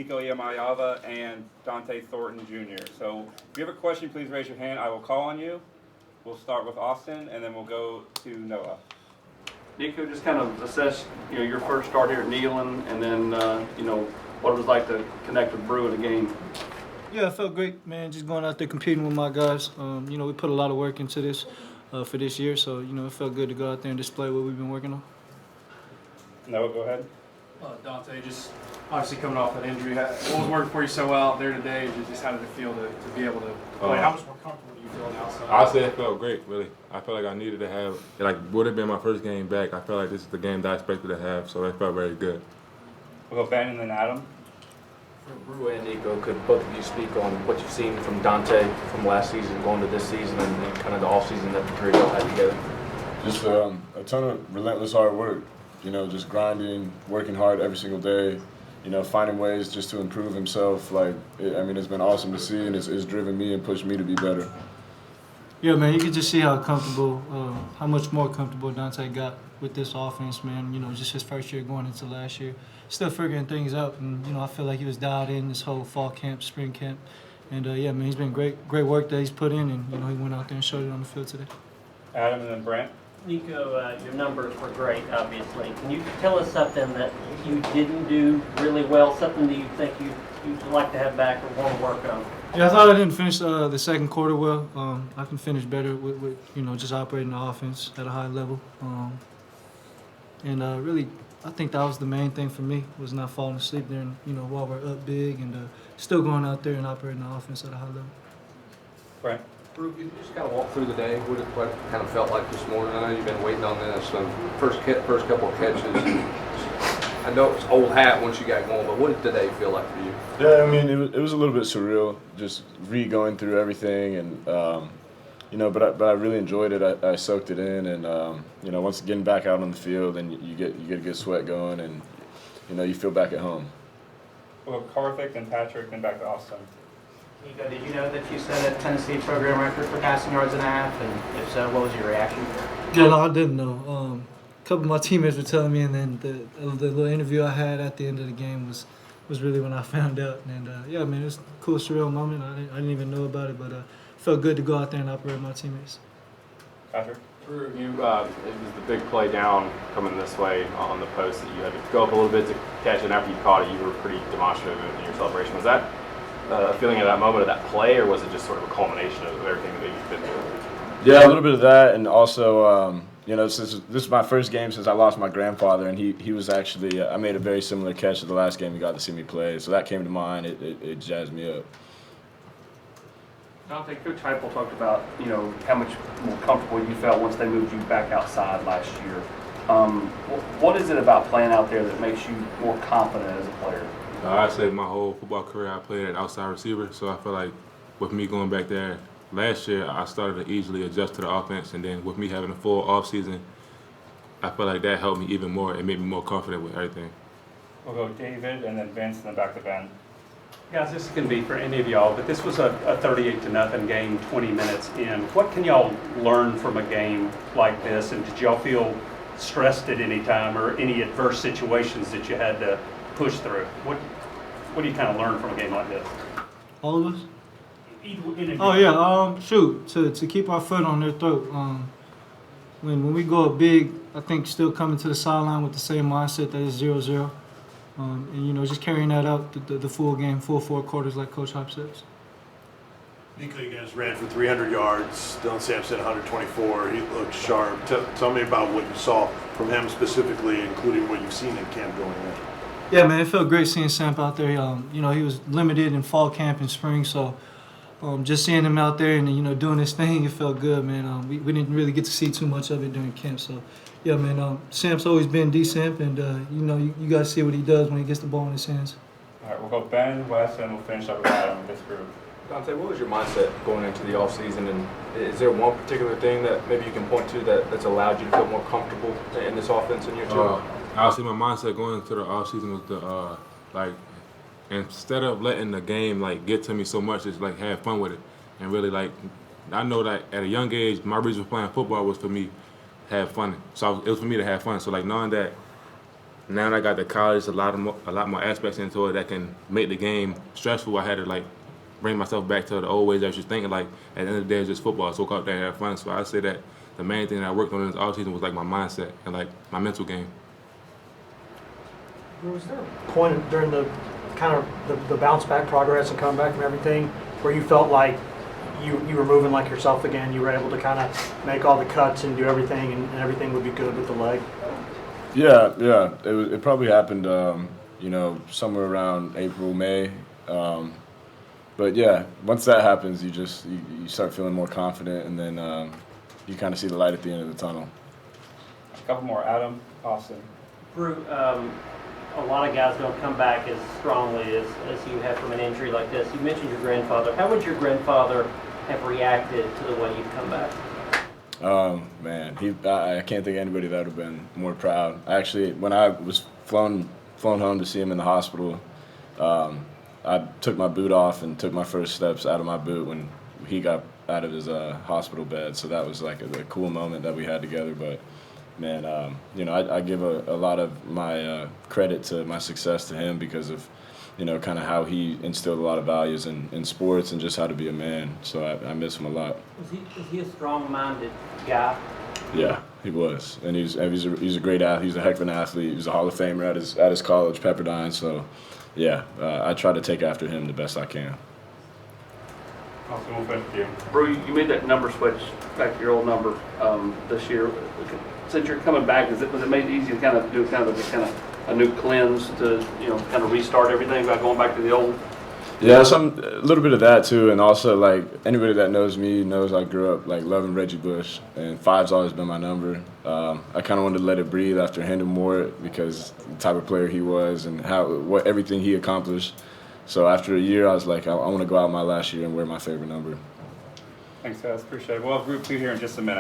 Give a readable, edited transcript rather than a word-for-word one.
Nico Iamaleava and Dont'e Thornton Jr. So if you have a question, please raise your hand. I will call on you. We'll start with Austin, and then we'll go to Noah. Nico, just kind of assess, your first start here at Neyland, and then, what it was like to connect with Bru in the game. Yeah, it felt great, man. Just going out there competing with my guys. We put a lot of work into this for this year, so it felt good to go out there and display what we've been working on. Noah, go ahead. Dont'e, just obviously coming off that injury, what was working for you so well out there today? Just how did it feel to be able to play? How much more comfortable do you feel on the outside? I say it felt great, really. I felt like I needed to have, would have been my first game back. I felt like this is the game that I expected to have, so it felt very good. We'll go Ben and then Adam. For Bru and Nico, could both of you speak on what you've seen from Dont'e from last season going to this season and kind of the off-season that the three of y'all had together? Just a ton of relentless hard work, just grinding, working hard every single day, finding ways just to improve himself. It's been awesome to see, and it's driven me and pushed me to be better. Yeah, man, you can just see how much more comfortable Dont'e got with this offense, man. Just his first year going into last year. Still figuring things out, and, I feel like he was dialed in this whole fall camp, spring camp. And, yeah, man, he's been great work that he's put in, and, he went out there and showed it on the field today. Adam and then Brent. Nico, your numbers were great, obviously. Can you tell us something that you didn't do really well, something that you think you'd like to have back or want to work on? Yeah, I thought I didn't finish the second quarter well. I can finish better with just operating the offense at a high level. Really, I think that was the main thing for me, was not falling asleep there, and, while we're up big, and still going out there and operating the offense at a high level. Brent. Bru, can you just kind of walk through the day, what it kind of felt like this morning? I know you've been waiting on this. So first couple of catches, I know it's old hat once you got going, but what did today feel like for you? Yeah, it was a little bit surreal, just going through everything, and but I really enjoyed it. I soaked it in, and once getting back out on the field, and you get a good sweat going, and you feel back at home. We'll go Karthik and Patrick, then back to Austin. Nico, did you know that you set a Tennessee program record for passing yards and a half? And if so, what was your reaction? Yeah, no, I didn't know. A couple of my teammates were telling me, and then the little interview I had at the end of the game was really when I found out. And yeah, man, it was a cool, surreal moment. I didn't even know about it, but it felt good to go out there and operate with my teammates. Patrick. Bru, it was the big play down coming this way on the post that you had to go up a little bit to catch it, and after you caught it, you were pretty demonstrative in your celebration. Was that a feeling of that moment of that play, or was it just sort of a culmination of everything that you've been through? Yeah, a little bit of that, and also, since this is my first game since I lost my grandfather, and he was actually, I made a very similar catch to the last game he got to see me play, so that came to mind. It jazzed me up. Dont'e, Coach Heupel talked about, how much more comfortable you felt once they moved you back outside last year. What is it about playing out there that makes you more confident as a player? I'd say my whole football career I played at outside receiver, so I feel like with me going back there last year, I started to easily adjust to the offense, and then with me having a full offseason, I feel like that helped me even more and made me more confident with everything. We'll go David and then Vince and then back to Ben. Guys, this can be for any of y'all, but this was a 38-0 game, 20 minutes in. What can y'all learn from a game like this, and did y'all feel stressed at any time or any adverse situations that you had to push through? What do you kind of learn from a game like this? All of us? Oh yeah, to keep our foot on their throat. When we go up big, I think still coming to the sideline with the same mindset that is 0-0, and just carrying that out the full game, full 4 quarters, like Coach Hop says. Nico, you guys ran for 300 yards. Dylan Sampson 124. He looked sharp. Tell me about what you saw from him specifically, including what you've seen in camp going in. Yeah, man, it felt great seeing Samp out there. He was limited in fall camp and spring, so just seeing him out there and doing his thing, it felt good, man. We didn't really get to see too much of it during camp, so yeah, man. Samp's always been decent, and you guys see what he does when he gets the ball in his hands. All right, we'll go Ben, Wes, and we'll finish up with Adam with this group. Dont'e, what was your mindset going into the offseason, and is there one particular thing that maybe you can point to that's allowed you to feel more comfortable in this offense in year 2? Obviously, my mindset going into the offseason was to, instead of letting the game, get to me so much, just, have fun with it. And really, I know that at a young age, my reason for playing football was for me to have fun. So it was for me to have fun. So, knowing that now I got to college, a lot more aspects into it that can make the game stressful. I had to like bring myself back to the old ways I was just thinking like at the end of the day it's just football, so go out there and have fun. So I say that the main thing that I worked on in this offseason was like my mindset and like my mental game. Was there a point during the kind of the bounce back progress and coming back from everything where you felt like you were moving like yourself again, you were able to kind of make all the cuts and do everything and everything would be good with the leg? Yeah. It probably happened, somewhere around April, May. But yeah, once that happens, you start feeling more confident, and then you kind of see the light at the end of the tunnel. A couple more. Adam, Austin. Bru, a lot of guys don't come back as strongly as you have from an injury like this. You mentioned your grandfather. How would your grandfather have reacted to the way you've come back? Man, I can't think of anybody that would have been more proud. Actually, when I was flown home to see him in the hospital, I took my boot off and took my first steps out of my boot when he got out of his hospital bed. So that was like a cool moment that we had together. But man, I give a lot of my credit to my success to him because of, kind of how he instilled a lot of values in sports and just how to be a man. So I miss him a lot. Was he a strong-minded guy? Yeah, he was, and he's a great athlete. He's a heck of an athlete. He was a Hall of Famer at his college, Pepperdine. So, yeah, I try to take after him the best I can. Austin, we'll finish with you. Bru, you made that number switch back to your old number this year. Since you're coming back, was it made it easy to kind of do a new cleanse to kind of restart everything by going back to the old? Yeah, a little bit of that too, and also like anybody that knows me knows I grew up like loving Reggie Bush, and 5's always been my number. I kind of wanted to let it breathe after Hendon Moore because the type of player he was and everything he accomplished. So after a year, I was like, I want to go out my last year and wear my favorite number. Thanks, guys. Appreciate it. We'll have Group 2 here in just a minute.